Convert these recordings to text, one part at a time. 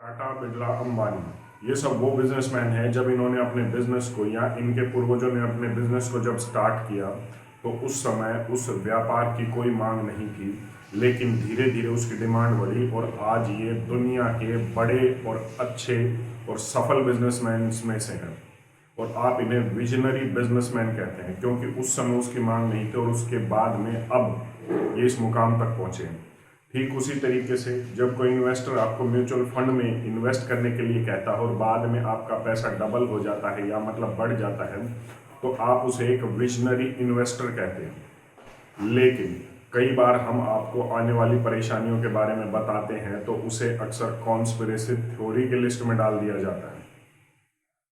टाटा, बिरला, अंबानी, ये सब वो बिजनेसमैन हैं जब इन्होंने अपने बिजनेस को या इनके पूर्वजों ने अपने बिजनेस को जब स्टार्ट किया तो उस समय उस व्यापार की कोई मांग नहीं थी, लेकिन धीरे धीरे उसकी डिमांड बढ़ी और आज ये दुनिया के बड़े और अच्छे और सफल बिजनेसमैन में से हैं। और आप इन्हें विजनरी बिजनेसमैन कहते हैं क्योंकि उस समय उसकी मांग नहीं थी और उसके बाद में अब ये इस मुकाम तक पहुंचे हैं। ठीक उसी तरीके से जब कोई इन्वेस्टर आपको म्यूचुअल फंड में इन्वेस्ट करने के लिए कहता है और बाद में आपका पैसा डबल हो जाता है या मतलब बढ़ जाता है तो आप उसे एक विजनरी इन्वेस्टर कहते हैं। लेकिन कई बार हम आपको आने वाली परेशानियों के बारे में बताते हैं तो उसे अक्सर कॉन्स्पिरेसी थ्योरी के लिस्ट में डाल दिया जाता है,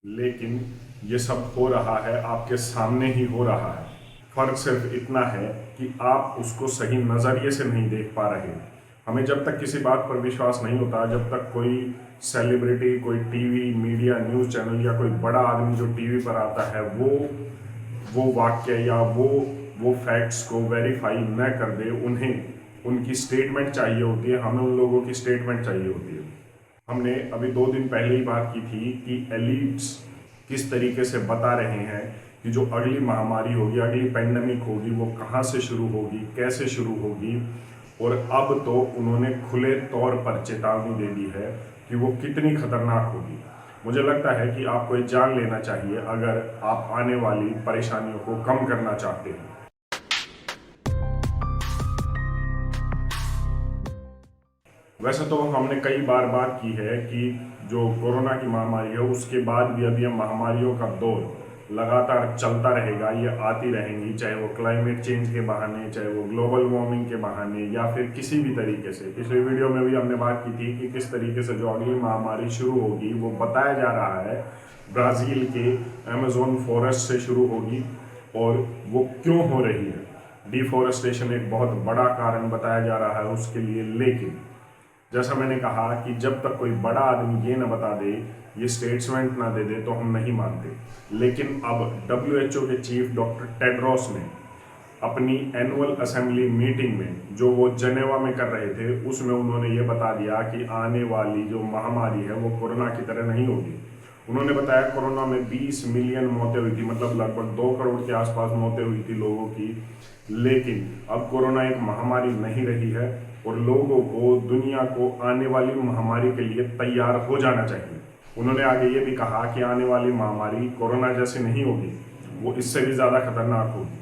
लेकिन ये सब हो रहा है आपके सामने ही हो रहा है। फर्क सिर्फ इतना है कि आप उसको सही नज़रिए से नहीं देख पा रहे। हमें जब तक किसी बात पर विश्वास नहीं होता, जब तक कोई सेलिब्रिटी, कोई टीवी मीडिया न्यूज़ चैनल या कोई बड़ा आदमी जो टीवी पर आता है वो वाक्य या वो फैक्ट्स को वेरीफाई न कर दे, उन्हें उनकी स्टेटमेंट चाहिए होती है, हमें उन लोगों की स्टेटमेंट चाहिए होती है। हमने अभी 2 दिन पहले ही बात की थी कि एलिट्स किस तरीके से बता रहे हैं कि जो अगली महामारी होगी, अगली पैंडेमिक होगी, वो कहाँ से शुरू होगी, कैसे शुरू होगी, और अब तो उन्होंने खुले तौर पर चेतावनी दे दी है कि वो कितनी खतरनाक होगी। मुझे लगता है कि आपको ये जान लेना चाहिए अगर आप आने वाली परेशानियों को कम करना चाहते हैं। वैसे तो हमने कई बार बात की है कि जो कोरोना की महामारी है उसके बाद भी अभी महामारियों का दौर लगातार चलता रहेगा, ये आती रहेंगी, चाहे वो क्लाइमेट चेंज के बहाने, चाहे वो ग्लोबल वार्मिंग के बहाने या फिर किसी भी तरीके से। पिछले वीडियो में भी हमने बात की थी कि किस तरीके से जो अगली महामारी शुरू होगी वो बताया जा रहा है ब्राज़ील के अमेज़न फॉरेस्ट से शुरू होगी और वो क्यों हो रही है। डिफॉरेस्टेशन एक बहुत बड़ा कारण बताया जा रहा है उसके लिए, लेकिन जैसा मैंने कहा कि जब तक कोई बड़ा आदमी ये ना बता दे, ये स्टेटमेंट ना दे दे तो हम नहीं मानते। लेकिन अब WHO के चीफ डॉक्टर टेड्रोस ने अपनी एनुअल असेंबली मीटिंग में जो वो जनेवा में कर रहे थे उसमें उन्होंने ये बता दिया कि आने वाली जो महामारी है वो कोरोना की तरह नहीं होगी। उन्होंने बताया कोरोना में 20 मिलियन मौतें हुई थी, मतलब लगभग 2 करोड़ के आसपास मौतें हुई थी लोगों की। लेकिन अब कोरोना एक महामारी नहीं रही है और लोगों को, दुनिया को आने वाली महामारी के लिए तैयार हो जाना चाहिए। उन्होंने आगे ये भी कहा कि आने वाली महामारी कोरोना जैसी नहीं होगी, वो इससे भी ज़्यादा खतरनाक होगी।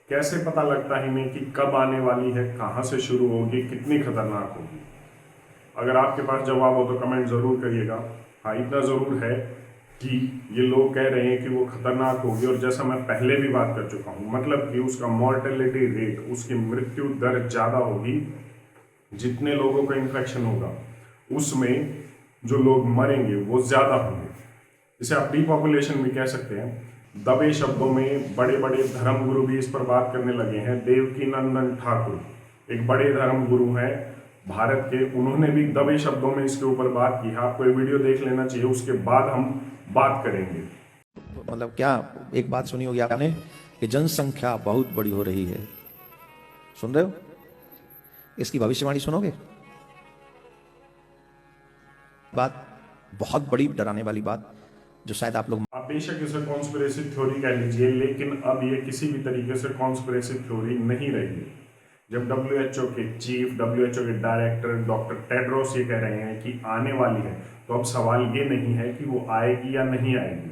कैसे पता लगता है इन्हें कि कब आने वाली है, कहाँ से शुरू होगी, कितनी खतरनाक होगी? अगर आपके पास जवाब हो तो कमेंट ज़रूर करिएगा। हाँ, इतना ज़रूर है कि ये लोग कह रहे हैं कि वो खतरनाक होगी और जैसा मैं पहले भी बात कर चुका हूँ, मतलब कि उसका मॉर्टेलिटी रेट, उसकी मृत्यु दर ज़्यादा होगी। जितने लोगों का इन्फेक्शन होगा उसमें जो लोग मरेंगे वो ज़्यादा होंगे। इसे आप डिपॉपुलेशन भी कह सकते हैं। दबे शब्दों में बड़े बड़े धर्मगुरु भी इस पर बात करने लगे हैं। देवकीनंदन ठाकुर एक बड़े धर्मगुरु हैं भारत के, उन्होंने भी दबे शब्दों में इसके ऊपर बात की है। आपको ये वीडियो देख लेना चाहिए, उसके बाद हम बात करेंगे। मतलब क्या एक बात सुनी होगी आपने कि जनसंख्या बहुत बड़ी हो रही है, सुन रहे हो? इसकी भविष्यवाणी सुनोगे? बात बहुत बड़ी डराने वाली बात जो शायद आप लोग बेशक इसे कॉन्स्पिरेसी थ्योरी कह लीजिए, लेकिन अब ये किसी भी तरीके से कॉन्स्पिरेसी थ्योरी नहीं रही। जब WHO के चीफ, WHO के डायरेक्टर डॉक्टर टेड्रोस ये कह रहे हैं कि आने वाली है, तो अब सवाल ये नहीं है कि वो आएगी या नहीं आएगी।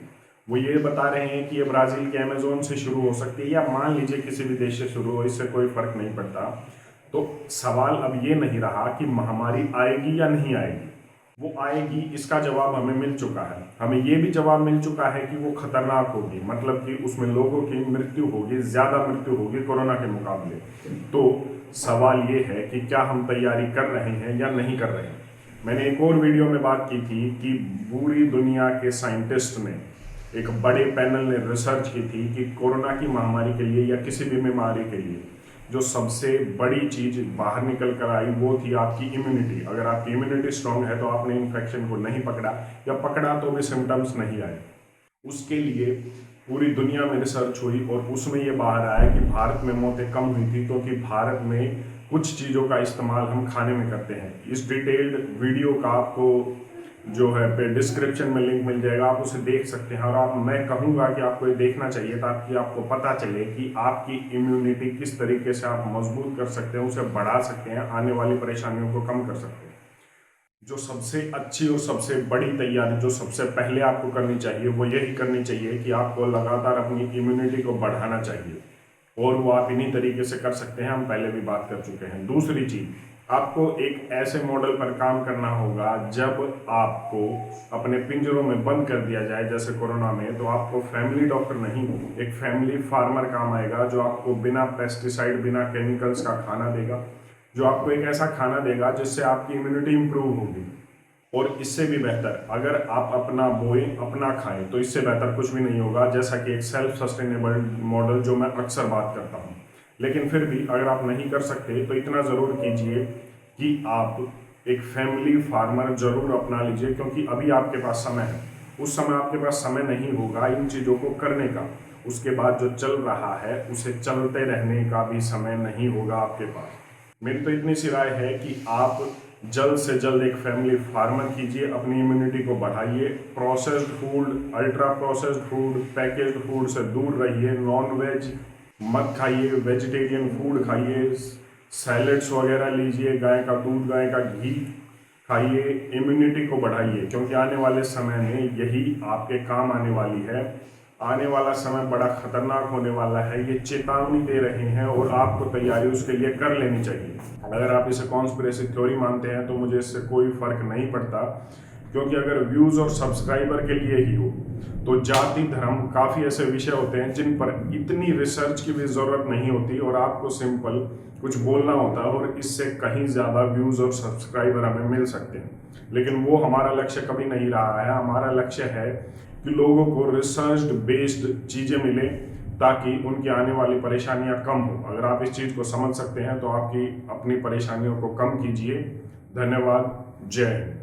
वो ये बता रहे हैं कि ये ब्राज़ील के अमेज़न से शुरू हो सकती है या मान लीजिए किसी भी देश से शुरू हो, इससे कोई फर्क नहीं पड़ता। तो सवाल अब ये नहीं रहा कि महामारी आएगी या नहीं आएगी। वो आएगी, इसका जवाब हमें मिल चुका है। हमें ये भी जवाब मिल चुका है कि वो खतरनाक होगी, मतलब कि उसमें लोगों की मृत्यु होगी, ज़्यादा मृत्यु होगी कोरोना के मुकाबले। तो सवाल ये है कि क्या हम तैयारी कर रहे हैं या नहीं कर रहे हैं। मैंने एक और वीडियो में बात की थी कि पूरी दुनिया के साइंटिस्ट ने, एक बड़े पैनल ने रिसर्च की थी कि कोरोना की महामारी के लिए या किसी भी बीमारी के लिए जो सबसे बड़ी चीज़ बाहर निकल कर आई वो थी आपकी इम्यूनिटी। अगर आपकी इम्यूनिटी स्ट्रांग है तो आपने इन्फेक्शन को नहीं पकड़ा, या पकड़ा तो भी सिम्टम्स नहीं आए। उसके लिए पूरी दुनिया में रिसर्च हुई और उसमें ये बाहर आया कि भारत में मौतें कम हुई थी क्योंकि भारत में कुछ चीज़ों का इस्तेमाल हम खाने में करते हैं। इस डिटेल्ड वीडियो का आपको जो है पे डिस्क्रिप्शन में लिंक मिल जाएगा, आप उसे देख सकते हैं। और मैं कहूँगा कि आपको ये देखना चाहिए ताकि आपको पता चले कि आपकी इम्यूनिटी किस तरीके से आप मजबूत कर सकते हैं, उसे बढ़ा सकते हैं, आने वाली परेशानियों को कम कर सकते हैं। जो सबसे अच्छी और सबसे बड़ी तैयारी जो सबसे पहले आपको करनी चाहिए वो यही करनी चाहिए कि आपको लगातार अपनी इम्यूनिटी को बढ़ाना चाहिए, और वो आप इन्हीं तरीके से कर सकते हैं, हम पहले भी बात कर चुके हैं। दूसरी चीज, आपको एक ऐसे मॉडल पर काम करना होगा जब आपको अपने पिंजरों में बंद कर दिया जाए, जैसे कोरोना में, तो आपको फैमिली डॉक्टर नहीं, एक फैमिली फार्मर काम आएगा जो आपको बिना पेस्टिसाइड बिना केमिकल्स का खाना देगा, जो आपको एक ऐसा खाना देगा जिससे आपकी इम्यूनिटी इंप्रूव होगी। और इससे भी बेहतर अगर आप अपना बोए अपना खाएं तो इससे बेहतर कुछ भी नहीं होगा, जैसा कि एक सेल्फ सस्टेनेबल मॉडल जो मैं अक्सर बात करता हूं। लेकिन फिर भी अगर आप नहीं कर सकते तो इतना ज़रूर कीजिए कि आप एक फैमिली फार्मर जरूर अपना लीजिए, क्योंकि अभी आपके पास समय है। उस समय आपके पास समय नहीं होगा इन चीज़ों को करने का, उसके बाद जो चल रहा है उसे चलते रहने का भी समय नहीं होगा आपके पास। मेरी तो इतनी सी राय है कि आप जल्द से जल्द एक फैमिली फार्मर कीजिए, अपनी इम्यूनिटी को बढ़ाइए, processed food, ultra processed food, packaged food से दूर रहिए, नॉन वेज मत खाइए, वेजिटेरियन फूड खाइए, सैलेड्स वगैरह लीजिए, गाय का दूध गाय का घी खाइए, इम्यूनिटी को बढ़ाइए, क्योंकि आने वाले समय में यही आपके काम आने वाली है। आने वाला समय बड़ा खतरनाक होने वाला है, ये चेतावनी दे रहे हैं और आपको तैयारी उसके लिए कर लेनी चाहिए। अगर आप इसे कॉन्स्पिरेसी थ्योरी मानते हैं तो मुझे इससे कोई फर्क नहीं पड़ता, क्योंकि अगर व्यूज और सब्सक्राइबर के लिए ही हो तो जाति धर्म काफ़ी ऐसे विषय होते हैं जिन पर इतनी रिसर्च की भी ज़रूरत नहीं होती, और आपको सिंपल कुछ बोलना होता है और इससे कहीं ज़्यादा व्यूज़ और सब्सक्राइबर हमें मिल सकते हैं। लेकिन वो हमारा लक्ष्य कभी नहीं रहा है। हमारा लक्ष्य है कि लोगों को रिसर्च बेस्ड चीज़ें मिलें ताकि उनकी आने वाली परेशानियां कम हो। अगर आप इस चीज़ को समझ सकते हैं तो आपकी अपनी परेशानियों को कम कीजिए। धन्यवाद। जय हिंद।